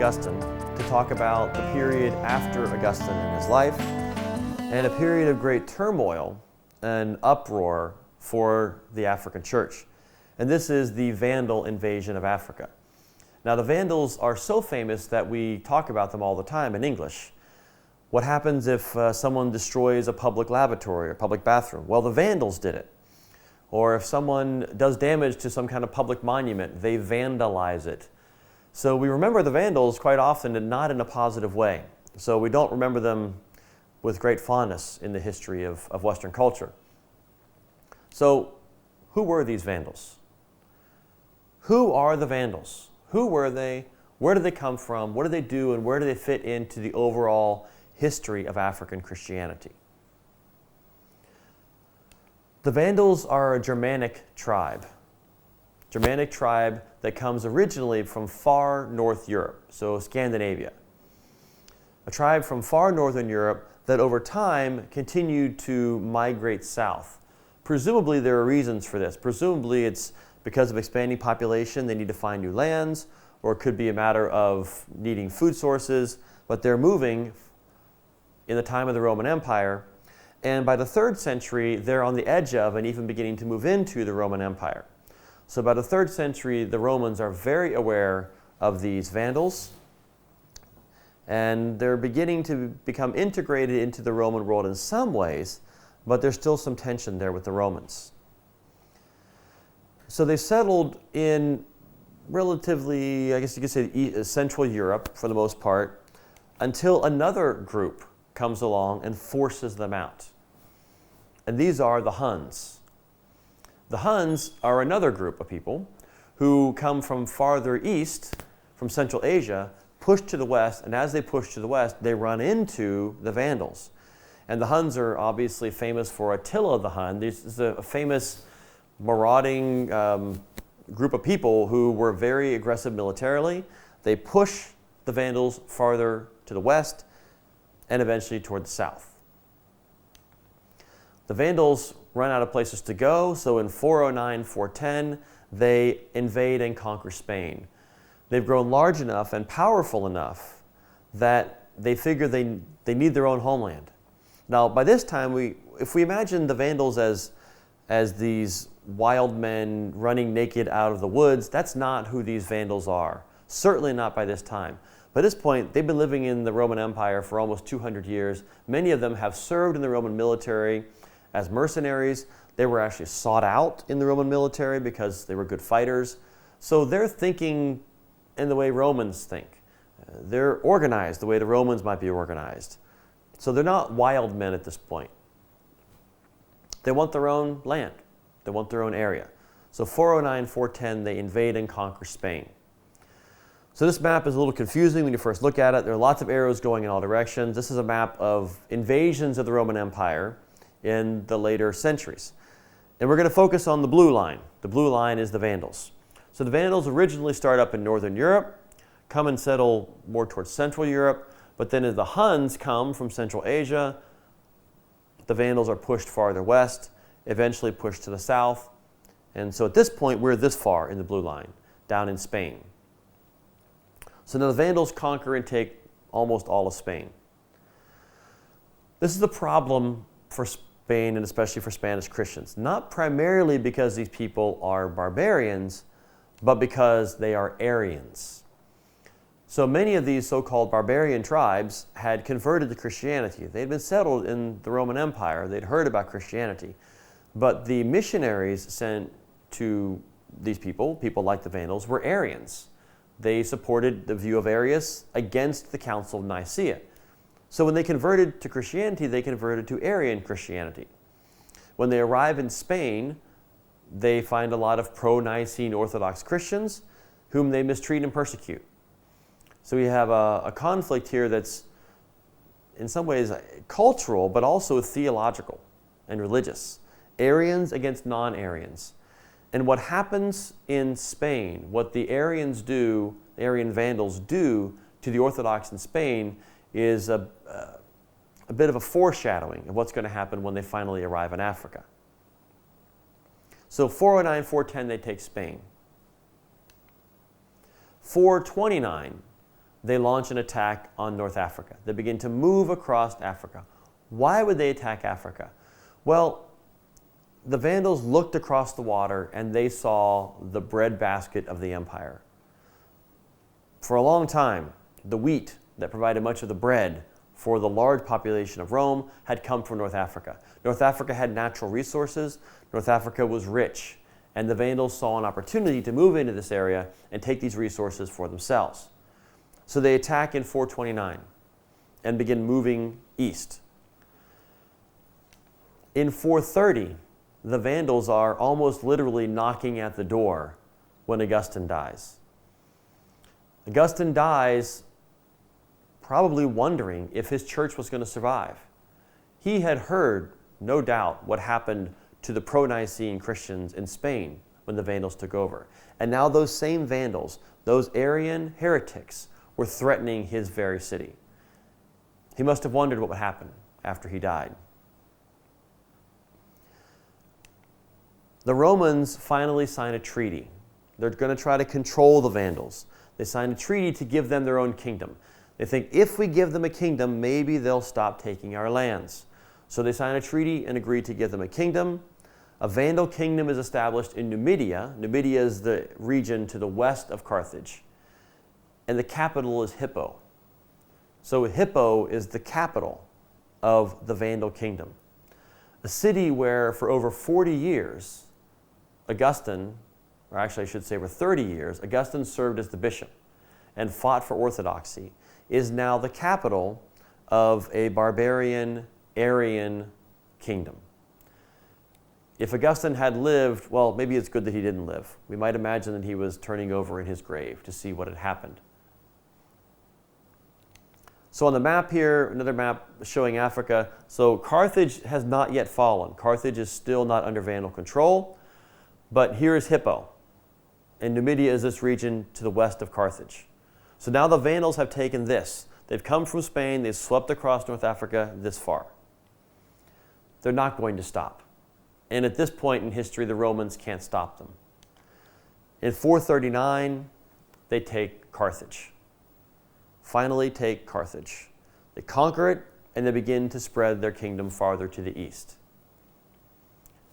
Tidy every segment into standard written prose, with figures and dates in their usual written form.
Augustine to talk about the period after Augustine in his life and a period of great turmoil and uproar for the African church. And this is the Vandal invasion of Africa. Now, the Vandals are so famous that we talk about them all the time in English. What happens if someone destroys a public lavatory or public bathroom? Well, the Vandals did it. Or if someone does damage to some kind of public monument, they vandalize it. So we remember the Vandals quite often and not in a positive way. So we don't remember them with great fondness in the history of Western culture. So who were these Vandals? Who are the Vandals? Who were they? Where did they come from? What did they do? And where do they fit into the overall history of African Christianity? The Vandals are a Germanic tribe that comes originally from far North Europe, so Scandinavia. A tribe from far northern Europe that over time continued to migrate south. Presumably there are reasons for this. Presumably it's because of expanding population, they need to find new lands, or it could be a matter of needing food sources, but they're moving in the time of the Roman Empire. And by the 3rd century, they're on the edge of and even beginning to move into the Roman Empire. So by the 3rd century, the Romans are very aware of these Vandals, and they're beginning to become integrated into the Roman world in some ways, but there's still some tension there with the Romans. So they settled in relatively, I guess you could say, Central Europe for the most part, until another group comes along and forces them out. And these are the Huns. The Huns are another group of people who come from farther east, from Central Asia, push to the west, and as they push to the west, they run into the Vandals. And the Huns are obviously famous for Attila the Hun. This is a famous marauding group of people who were very aggressive militarily. They push the Vandals farther to the west and eventually toward the south. The Vandals run out of places to go, so in 409, 410, they invade and conquer Spain. They've grown large enough and powerful enough that they figure they need their own homeland. Now, by this time, if we imagine the Vandals as these wild men running naked out of the woods, that's not who these Vandals are. Certainly not by this time. By this point, they've been living in the Roman Empire for almost 200 years. Many of them have served in the Roman military as mercenaries. They were actually sought out in the Roman military because they were good fighters. So they're thinking in the way Romans think. They're organized the way the Romans might be organized. So they're not wild men at this point. They want their own land. They want their own area. So 409, 410, they invade and conquer Spain. So this map is a little confusing when you first look at it. There are lots of arrows going in all directions. This is a map of invasions of the Roman Empire in the later centuries. And we're going to focus on the blue line. The blue line is the Vandals. So the Vandals originally start up in Northern Europe, come and settle more towards Central Europe, but then as the Huns come from Central Asia, the Vandals are pushed farther west, eventually pushed to the south. And so at this point, we're this far in the blue line, down in Spain. So now the Vandals conquer and take almost all of Spain. This is the problem for Spain and especially for Spanish Christians. Not primarily because these people are barbarians, but because they are Arians. So many of these so-called barbarian tribes had converted to Christianity. They'd been settled in the Roman Empire. They'd heard about Christianity. But the missionaries sent to these people like the Vandals, were Arians. They supported the view of Arius against the Council of Nicaea. So when they converted to Christianity, they converted to Arian Christianity. When they arrive in Spain, they find a lot of pro-Nicene Orthodox Christians whom they mistreat and persecute. So we have a conflict here that's in some ways cultural, but also theological and religious. Arians against non-Arians. And what happens in Spain, what the Arians do, the Arian Vandals do to the Orthodox in Spain is a bit of a foreshadowing of what's going to happen when they finally arrive in Africa. So 409, 410, they take Spain. 429, they launch an attack on North Africa. They begin to move across Africa. Why would they attack Africa? Well, the Vandals looked across the water and they saw the breadbasket of the empire. For a long time, the wheat that provided much of the bread for the large population of Rome had come from North Africa. North Africa had natural resources. North Africa was rich. And the Vandals saw an opportunity to move into this area and take these resources for themselves. So they attack in 429 and begin moving east. In 430, the Vandals are almost literally knocking at the door when Augustine dies. Augustine dies probably wondering if his church was going to survive. He had heard, no doubt, what happened to the pro-Nicene Christians in Spain when the Vandals took over. And now those same Vandals, those Arian heretics, were threatening his very city. He must have wondered what would happen after he died. The Romans finally sign a treaty. They're going to try to control the Vandals. They sign a treaty to give them their own kingdom. They think if we give them a kingdom, maybe they'll stop taking our lands. So they sign a treaty and agree to give them a kingdom. A Vandal kingdom is established in Numidia. Numidia is the region to the west of Carthage. And the capital is Hippo. So Hippo is the capital of the Vandal kingdom. A city where for over 40 years, Augustine, or actually I should say over 30 years, Augustine served as the bishop and fought for orthodoxy, is now the capital of a barbarian Arian kingdom. If Augustine had lived, well, maybe it's good that he didn't live. We might imagine that he was turning over in his grave to see what had happened. So on the map here, another map showing Africa. So Carthage has not yet fallen. Carthage is still not under Vandal control, but here is Hippo. And Numidia is this region to the west of Carthage. So now the Vandals have taken this. They've come from Spain, they've swept across North Africa this far. They're not going to stop. And at this point in history, the Romans can't stop them. In 439, they take Carthage. Finally take Carthage. They conquer it, and they begin to spread their kingdom farther to the east.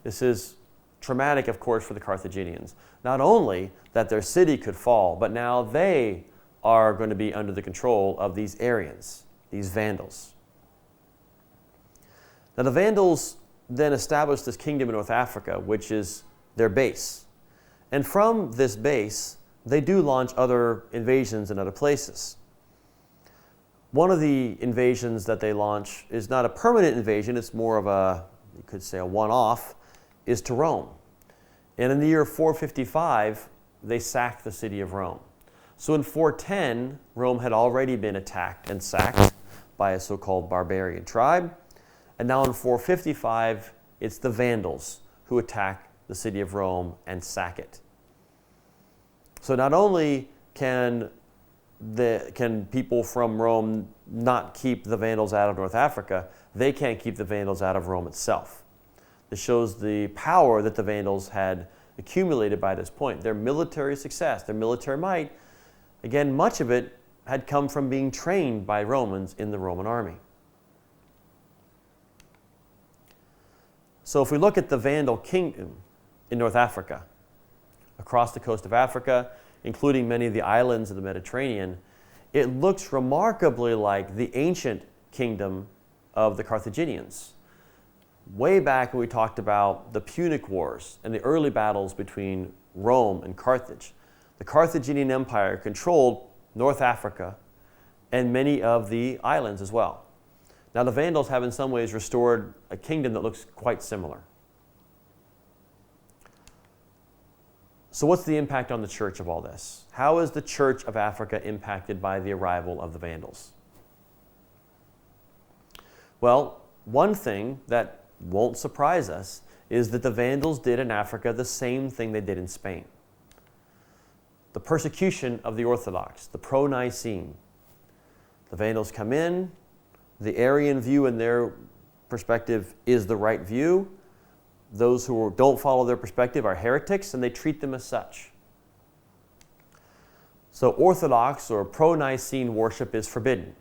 This is traumatic, of course, for the Carthaginians. Not only that their city could fall, but now they are going to be under the control of these Arians, these Vandals. Now the Vandals then established this kingdom in North Africa, which is their base. And from this base, they do launch other invasions in other places. One of the invasions that they launch is not a permanent invasion, it's more of a, you could say a one-off, is to Rome. And in the year 455, they sacked the city of Rome. So in 410, Rome had already been attacked and sacked by a so-called barbarian tribe. And now in 455, it's the Vandals who attack the city of Rome and sack it. So not only can people from Rome not keep the Vandals out of North Africa, they can't keep the Vandals out of Rome itself. This shows the power that the Vandals had accumulated by this point. Their military success, their military might, again, much of it had come from being trained by Romans in the Roman army. So if we look at the Vandal kingdom in North Africa, across the coast of Africa, including many of the islands of the Mediterranean, it looks remarkably like the ancient kingdom of the Carthaginians. Way back when we talked about the Punic Wars and the early battles between Rome and Carthage, the Carthaginian Empire controlled North Africa and many of the islands as well. Now the Vandals have in some ways restored a kingdom that looks quite similar. So what's the impact on the church of all this? How is the Church of Africa impacted by the arrival of the Vandals? Well, one thing that won't surprise us is that the Vandals did in Africa the same thing they did in Spain. The persecution of the Orthodox, the pro-Nicene. The Vandals come in, the Arian view in their perspective is the right view. Those who don't follow their perspective are heretics, and they treat them as such. So Orthodox or pro-Nicene worship is forbidden.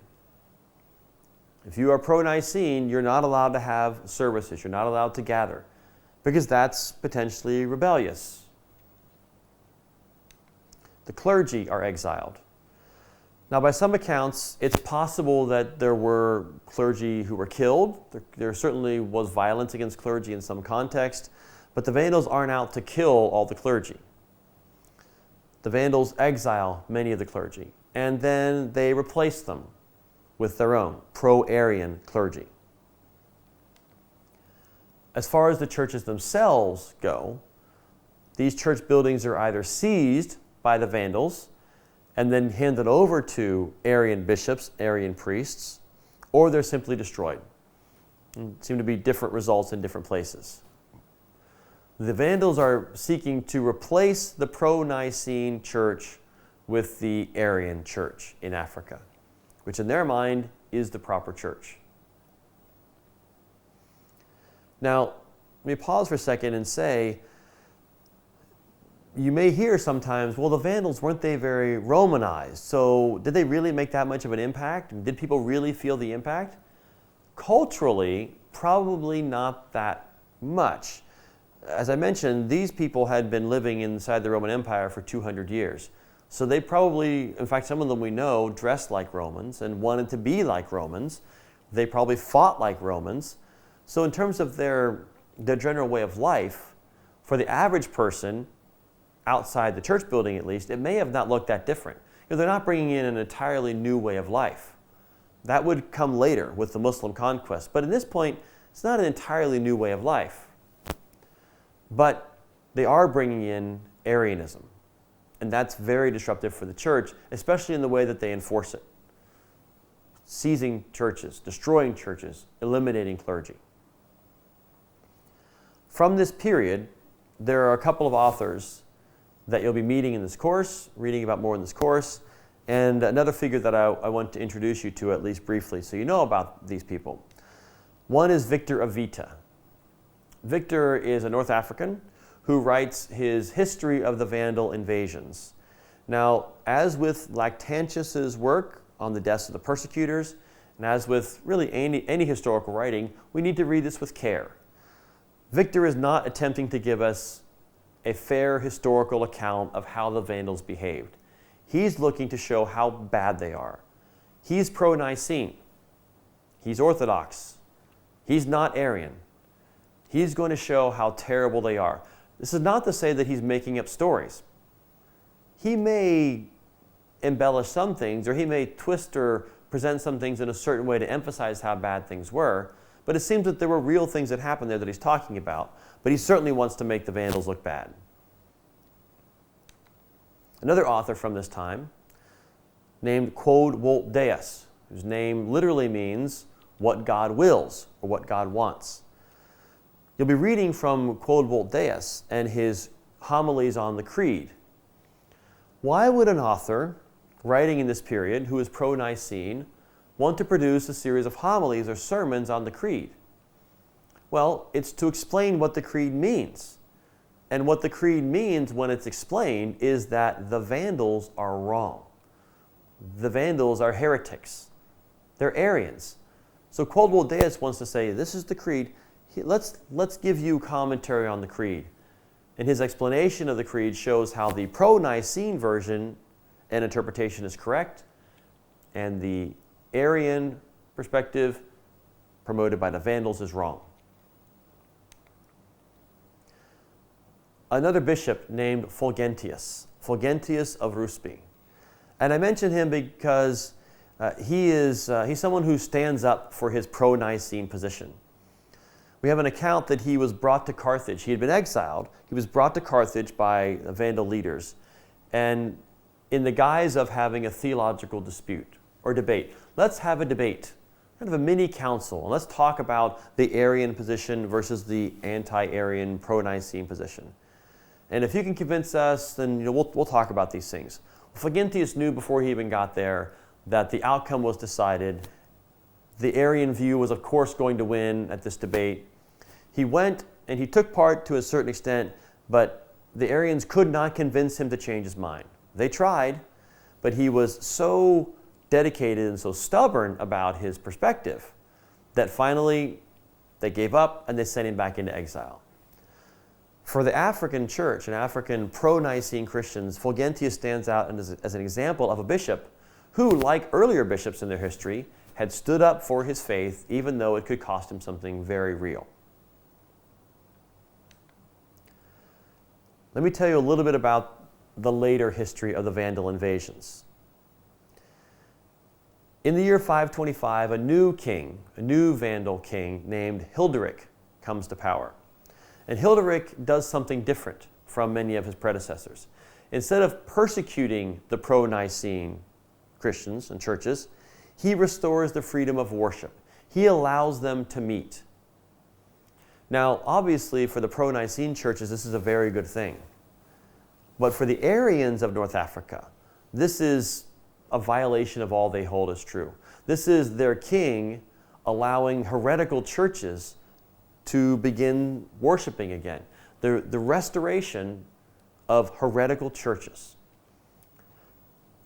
If you are pro-Nicene, you're not allowed to have services. You're not allowed to gather because that's potentially rebellious. The clergy are exiled. Now, by some accounts, it's possible that there were clergy who were killed. There certainly was violence against clergy in some context, but the Vandals aren't out to kill all the clergy. The Vandals exile many of the clergy, and then they replace them with their own pro-Arian clergy. As far as the churches themselves go, these church buildings are either seized by the Vandals and then handed over to Arian bishops, Arian priests, or they're simply destroyed. Seem to be different results in different places. The Vandals are seeking to replace the pro-Nicene church with the Arian church in Africa, which in their mind is the proper church. Now, let me pause for a second and say, you may hear sometimes, well, the Vandals, weren't they very Romanized? So did they really make that much of an impact? Did people really feel the impact? Culturally, probably not that much. As I mentioned, these people had been living inside the Roman Empire for 200 years. So they probably, in fact, some of them we know, dressed like Romans and wanted to be like Romans. They probably fought like Romans. So in terms of their general way of life, for the average person, outside the church building at least, it may have not looked that different. They're not bringing in an entirely new way of life. That would come later with the Muslim conquest. But at this point, it's not an entirely new way of life. But they are bringing in Arianism. And that's very disruptive for the church, especially in the way that they enforce it. Seizing churches, destroying churches, eliminating clergy. From this period, there are a couple of authors that you'll be meeting in this course, reading about more in this course, and another figure that I want to introduce you to at least briefly so you know about these people. One is Victor of Vita. Victor is a North African who writes his history of the Vandal invasions. Now, as with Lactantius's work on the deaths of the persecutors, and as with really any historical writing, we need to read this with care. Victor is not attempting to give us a fair historical account of how the Vandals behaved. He's looking to show how bad they are. He's pro-Nicene. He's Orthodox. He's not Arian. He's going to show how terrible they are. This is not to say that he's making up stories. He may embellish some things, or he may twist or present some things in a certain way to emphasize how bad things were, but it seems that there were real things that happened there that he's talking about, but he certainly wants to make the Vandals look bad. Another author from this time, named Quod Vult Deus, whose name literally means what God wills, or what God wants. You'll be reading from Quod Vult Deus and his homilies on the Creed. Why would an author writing in this period who is pro-Nicene want to produce a series of homilies or sermons on the Creed? Well, it's to explain what the Creed means. And what the Creed means when it's explained is that the Vandals are wrong. The Vandals are heretics. They're Arians. So Quod Vult Deus wants to say, this is the Creed. Let's give you commentary on the Creed. And his explanation of the Creed shows how the pro-Nicene version and interpretation is correct, and the Arian perspective promoted by the Vandals is wrong. Another bishop named Fulgentius of Ruspe. And I mention him because he's someone who stands up for his pro-Nicene position. We have an account that he was brought to Carthage. He had been exiled. He was brought to Carthage by Vandal leaders, and in the guise of having a theological dispute or debate. Let's have a debate, kind of a mini council, and let's talk about the Arian position versus the anti-Arian pro-Nicene position. And if you can convince us, then we'll talk about these things. Fulgentius knew before he even got there that the outcome was decided. The Arian view was, of course, going to win at this debate. He went and he took part to a certain extent, but the Arians could not convince him to change his mind. They tried, but he was so dedicated and so stubborn about his perspective that finally they gave up and they sent him back into exile. For the African church and African pro-Nicene Christians, Fulgentius stands out as an example of a bishop who, like earlier bishops in their history, had stood up for his faith even though it could cost him something very real. Let me tell you a little bit about the later history of the Vandal invasions. In the year 525, a new king, a new Vandal king named Hilderic comes to power. And Hilderic does something different from many of his predecessors. Instead of persecuting the pro-Nicene Christians and churches, he restores the freedom of worship. He allows them to meet. Now, obviously, for the pro-Nicene churches, this is a very good thing. But for the Arians of North Africa, this is a violation of all they hold as true. This is their king allowing heretical churches to begin worshiping again. The restoration of heretical churches.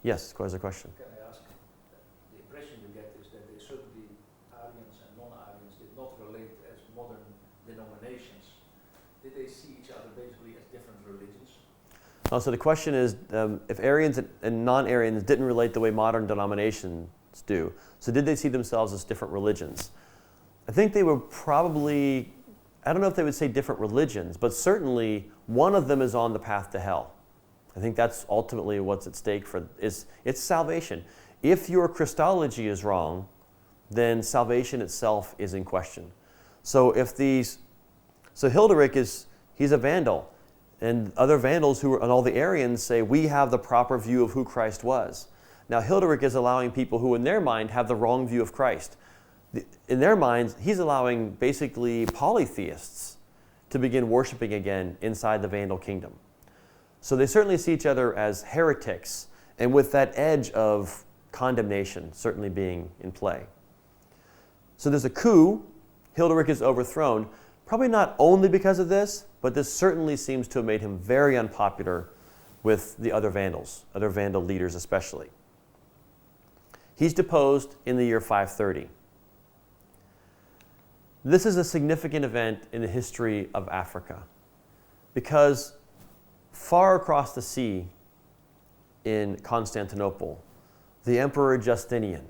Yes, there's a question. Can I ask, the impression you get is that they certainly, Arians and non-Arians, did not relate as modern denominations. Did they see each other basically as different religions? So the question is, if Arians and non-Arians didn't relate the way modern denominations do, so did they see themselves as different religions? I think they were probably, I don't know if they would say different religions, but certainly one of them is on the path to hell. I think that's ultimately what's at stake for, it's salvation. If your Christology is wrong, then salvation itself is in question. So Hilderic he's a Vandal. And other Vandals and all the Arians say, we have the proper view of who Christ was. Now, Hilderic is allowing people who in their mind have the wrong view of Christ. In their minds, he's allowing basically polytheists to begin worshiping again inside the Vandal kingdom. So they certainly see each other as heretics, and with that edge of condemnation certainly being in play. So there's a coup. Hilderic is overthrown. Probably not only because of this, but this certainly seems to have made him very unpopular with the other Vandals, other Vandal leaders especially. He's deposed in the year 530. This is a significant event in the history of Africa because far across the sea in Constantinople, the Emperor Justinian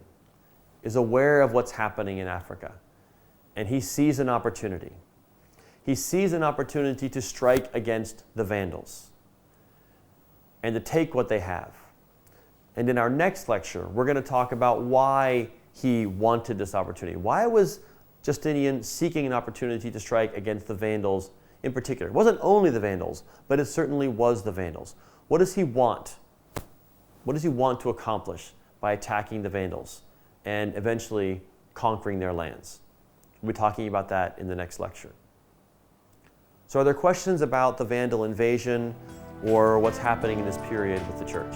is aware of what's happening in Africa, and he sees an opportunity. He sees an opportunity to strike against the Vandals and to take what they have. And in our next lecture, we're going to talk about why he wanted this opportunity. Why was Justinian seeking an opportunity to strike against the Vandals in particular? It wasn't only the Vandals, but it certainly was the Vandals. What does he want? What does he want to accomplish by attacking the Vandals and eventually conquering their lands? We'll be talking about that in the next lecture. So are there questions about the Vandal invasion or what's happening in this period with the church?